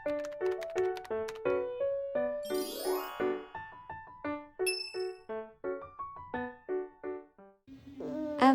I've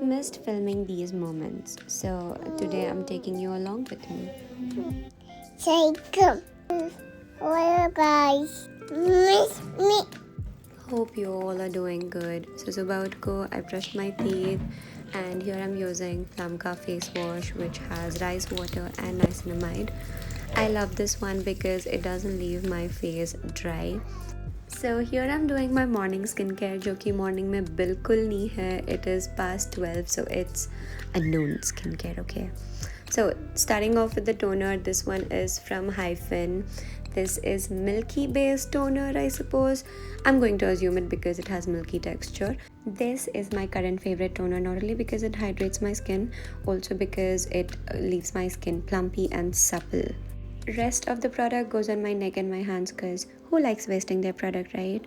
missed filming these moments, so today I'm taking you along with me. Jacob. Hello guys. Miss me. Hope you all are doing good. So about go, I brushed my teeth and here I'm using Plumka face wash which has rice water and niacinamide. I love this one because it doesn't leave my face dry. So here I'm doing my morning skincare जो कि morning में बिल्कुल नहीं है. It is past 12 so it's a noon skincare, okay? So starting off with the toner, this one is from Hyphen. This is milky based toner, I suppose. I'm going to assume it because it has milky texture. This is my current favorite toner, not only because it hydrates my skin, also because it leaves my skin plumpy and supple. Rest of the product goes on my neck and my hands because who likes wasting their product, right?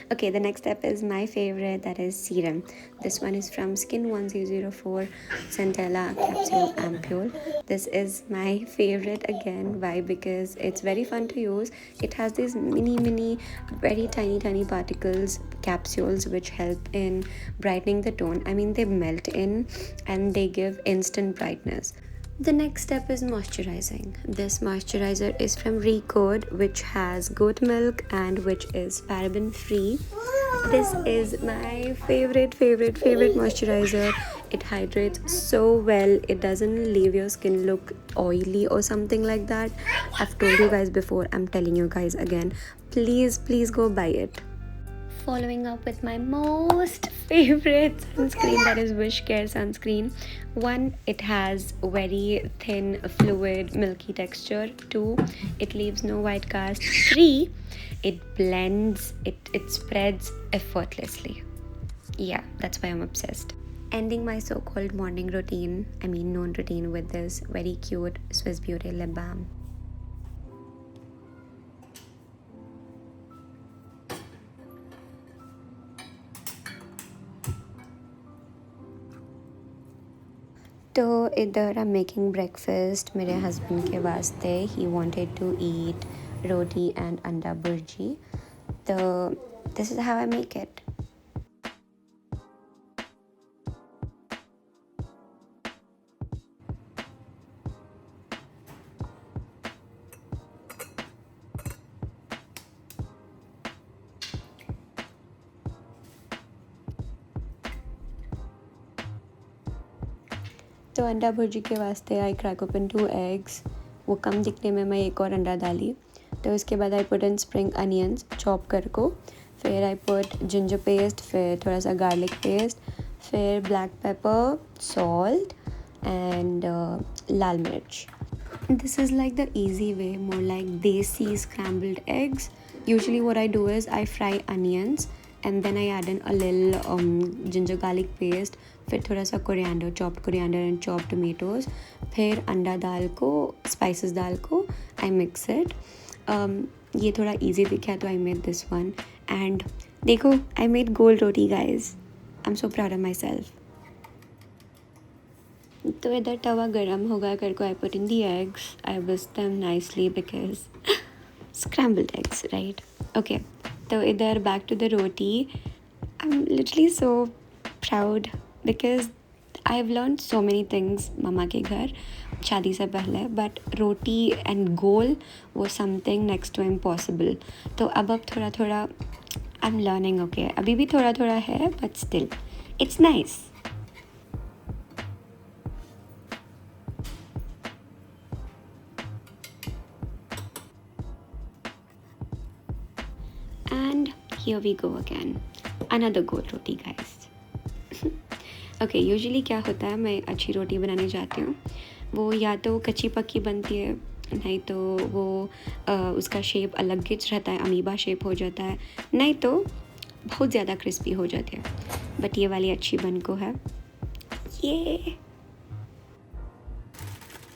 Okay, the next step is my favorite, that is serum. This one is from Skin 1004 Centella Capsule Ampule. This is my favorite again. Why? Because it's very fun to use. It has these mini very tiny particles, capsules, which help in brightening the tone. I mean, they melt in and they give instant brightness. The next step is moisturizing. This moisturizer is from Recode, which has goat milk and which is paraben free. This is my favorite moisturizer. It hydrates so well. It doesn't leave your skin look oily or something like that. I've told you guys before, I'm telling you guys again. Please go buy it. Following up with my most favorite sunscreen, that is Wish Care sunscreen. One, it has very thin fluid milky texture. Two, it leaves no white cast. Three, it blends, it spreads effortlessly. Yeah, that's why I'm obsessed. Ending my so-called morning routine, noon routine, with this very cute Swiss Beauty lip balm. तो इधर I'm making breakfast मेरे husband के वास्ते. He wanted to eat roti and anda burji. So this is how I make it. तो अंडा भुर्जी के वास्ते I crack open 2 eggs. वो कम दिखने में मैं एक और अंडा डाली. तो उसके बाद I put in spring onions chop कर को. फिर आई पुट जिंजर पेस्ट, फिर थोड़ा सा गार्लिक पेस्ट, फिर ब्लैक पेपर, सॉल्ट एंड लाल मिर्च. This is like the easy way, more like desi scrambled eggs. Usually what I do is I fry onions and then I add in a little ginger garlic paste, फिर थोड़ा सा coriander, chopped coriander and chopped tomatoes, फिर अंडा डाल को, spices डाल को, I mix it. ये थोड़ा easy दिखा तो I made this one. And देखो, I made gold roti, guys. I'm so proud of myself. तो इधर तवा गरम होगा कर को I put in the eggs. I whisk them nicely because scrambled eggs, right? Okay. तो इधर back to the roti. I'm literally so proud because I've learned so many things मम्मा के घर शादी से पहले, but roti and goal was something next to impossible. तो अब थोड़ा I'm learning, okay? अभी भी थोड़ा है, but still it's nice. And here we go again, another gold roti, guys. Okay usually क्या होता है, मैं अच्छी रोटी बनाने जाती हूँ, वो या तो कच्ची पक्की बनती है, नहीं तो वो उसका शेप अलग किच रहता है, अमीबा शेप हो जाता है, नहीं तो बहुत ज़्यादा क्रिस्पी हो जाती है. बट ये वाली अच्छी बन को है. ये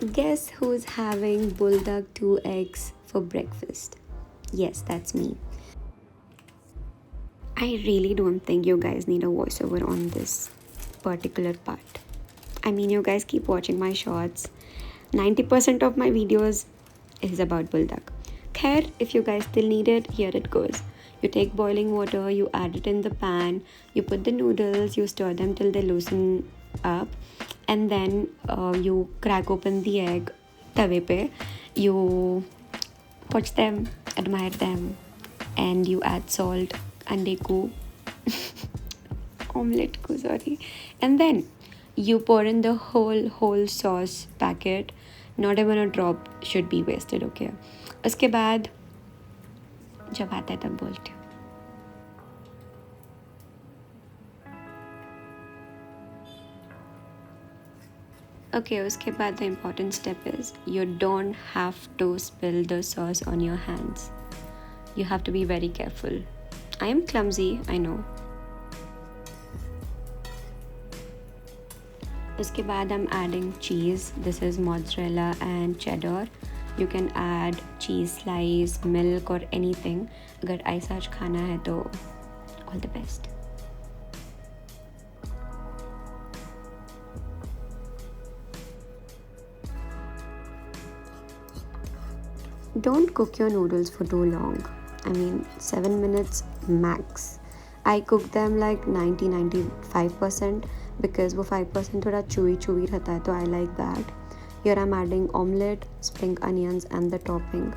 guess who is having bulldog 2 eggs for breakfast? Yes, that's me. I really don't think you guys need a voiceover on this particular part. I mean, you guys keep watching my shorts. 90% of my videos is about Bulldok. Khair, if you guys still need it, here it goes. You take boiling water, you add it in the pan, you put the noodles, you stir them till they loosen up, and then you crack open the egg tawe pe. You watch them, admire them, and you add salt, ande ko, omelette ko, sorry, and then you pour in the whole sauce packet. Not even a drop should be wasted, okay? उसके बाद जब आता है तब बोलती हूँ. Okay, उसके बाद the important step is you don't have to spill the sauce on your hands. You have to be very careful. I am clumsy, I know. उसके बाद I'm adding cheese. This is mozzarella and cheddar. You can add cheese slice, milk or anything. अगर ऐसा खाना है तो all the best. Don't cook your noodles for too long. I mean 7 minutes max. I cook them like 90-95% because वो 5% थोड़ा chewy रहता है तो I like that. Here I'm adding omelette, spring onions and the topping.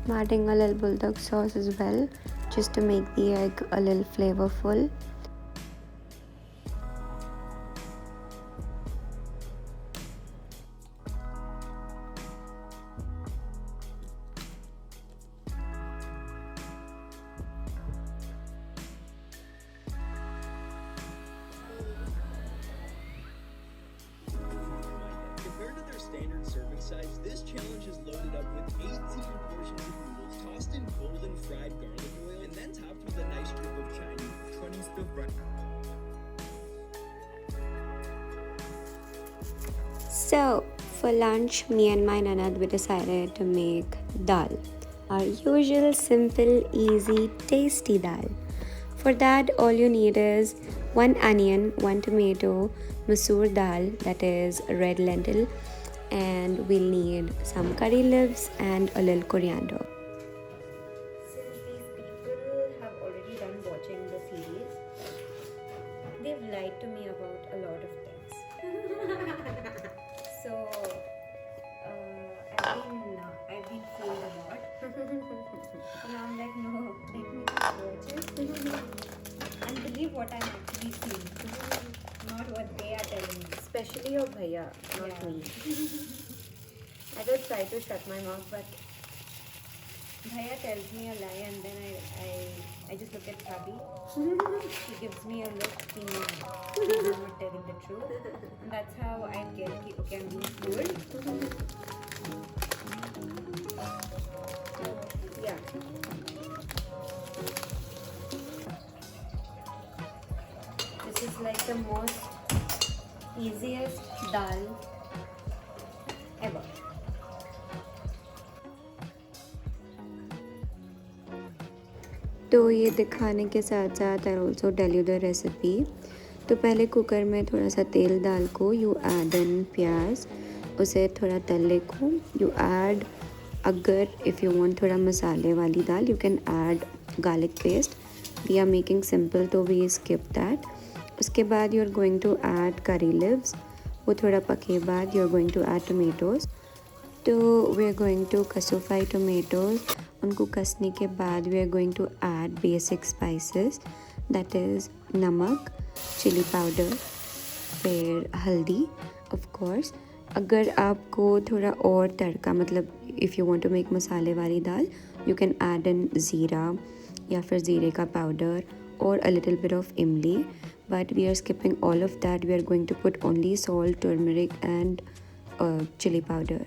I'm adding a little Bulldok sauce as well just to make the egg a little flavorful. Standard serving size, this challenge is loaded up with 18 portions of noodles tossed in golden fried garlic oil and then topped with a nice strip of Chinese 20 stuff bread. So for lunch, me and my nanad we decided to make dal, our usual simple, easy, tasty dal. For that, all you need is 1 onion, 1 tomato, masoor dal, that is red lentil, and we'll need some curry leaves and a little coriander. Since these people have already done watching the series, they've lied to me about a lot of things. So I've been fooled a lot. And I'm like, no, let me just watch it and believe what I'm actually seeing, not what they are telling me. Especially your bhaiya, not me. I did try to shut my mouth, but bhaiya tells me a lie and then I just look at Bhabhi. She gives me a look, he's not telling the truth. And that's how I get, okay, I'm being fooled. Yeah. This is like the most easiest dal ever. तो ये दिखाने के साथ साथ I also tell you the recipe. तो पहले cooker में थोड़ा सा तेल डाल को यू ऐड इन प्याज, उसे थोड़ा तले को यू ऐड, अगर इफ़ यू वांट थोड़ा मसाले वाली दाल you can add garlic paste. We are making simple तो वी स्किप दैट. उसके बाद you are going to add curry leaves. वो थोड़ा पके बाद you are going to add tomatoes. तो वी आर गोइंग टू कसुफाई टोमेटोज़. उनको कसने के बाद we are going to add basic spices, that is नमक, चिली पाउडर, फिर हल्दी ऑफ कोर्स. अगर आपको थोड़ा और तड़का मतलब if you want to make मसाले वाली दाल यू कैन ऐड इन ज़ीरा या फिर ज़ीरे का पाउडर और a little bit of imli. But we are skipping all of that. We are going to put only salt, turmeric and chili powder.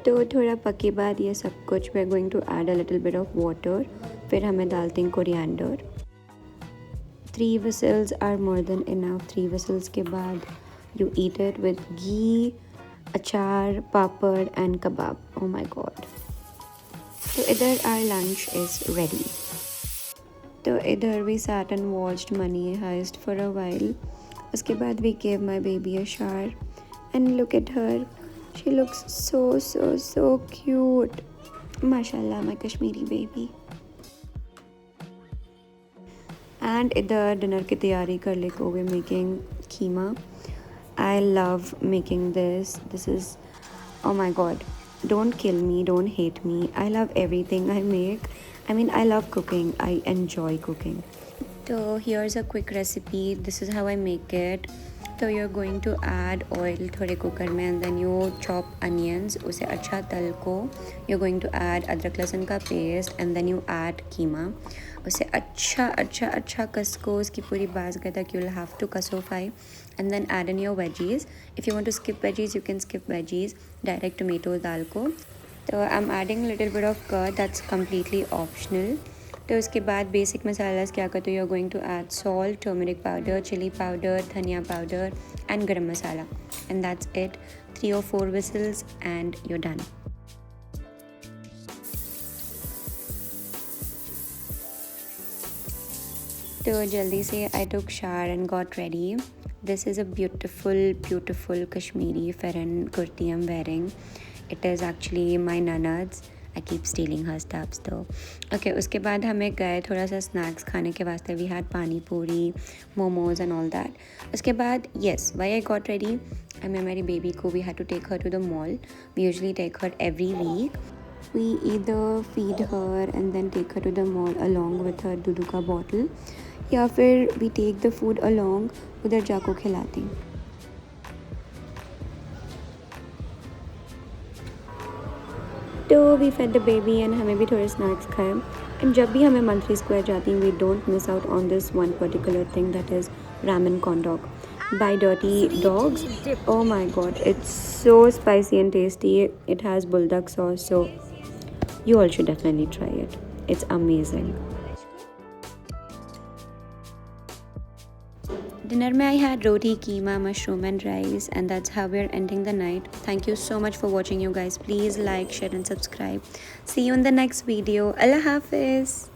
तो थोड़ा पके बाद ये सब कुछ we are going to add a little bit of water. फिर हमें डालते हैं coriander. 3 whistles are more than enough. 3 whistles के बाद you eat it with ghee, achar, papad and kebab. Oh my god. So इधर our lunch is ready. तो इधर we sat and watched Money Heist for a while. उसके बाद we gave my baby a shower and look at her. She looks so cute. Mashallah, my Kashmiri baby. And इधर dinner की तैयारी कर ले को we're making keema. I love making this. This is, oh my god. Don't kill me, don't hate me. I love everything I make. I mean, I love cooking. I enjoy cooking. So here's a quick recipe. This is how I make it. So you're going to add oil थोड़े cooker में and then you chop onions. उसे अच्छा तल को. You're going to add अदरक लहसुन का paste and then you add कीमा. उसे अच्छा कस को उसकी पूरी बाज़ तक you'll have to कसोफाई and then add in your veggies. If you want to skip veggies, you can skip veggies. Direct tomatoes डाल को. So I'm adding a little bit of curd. That's completely optional. तो उसके बाद basic masalas क्या करते हो, you are going to add salt, turmeric powder, chili powder, dhania powder and garam masala and that's it. 3 or 4 whistles and you're done. तो जल्दी से I took shower and got ready. This is a beautiful Kashmiri Farran kurti I'm wearing. It is actually my nanad's. I keep stealing her stuffs though. Okay, उसके बाद हमें गए थोड़ा सा snacks खाने के वास्ते. We had पानी पूरी, momos and all that. उसके बाद yes, why I got ready? मैं मेरी बेबी को we had to take her to the mall. We usually take her every week. We either feed her and then take her to the mall along with her दूध का bottle या फिर we take the food along उधर जाको खिलाती. तो we fed the baby and हमें भी थोड़े स्नैक्स खाए. एंड जब भी हमें मंथली स्क्वायर जाती हैं we don't miss out on this one particular thing that is ramen corn dog by Dirty Dogs. Oh my god, it's so spicy and tasty. It has Bulldok sauce, so you all should definitely try it. It's amazing. Dinner mein I had roti, keema, mushroom and rice, and that's how we're ending the night. Thank you so much for watching, you guys. Please like, share and subscribe. See you in the next video. Allah Hafiz.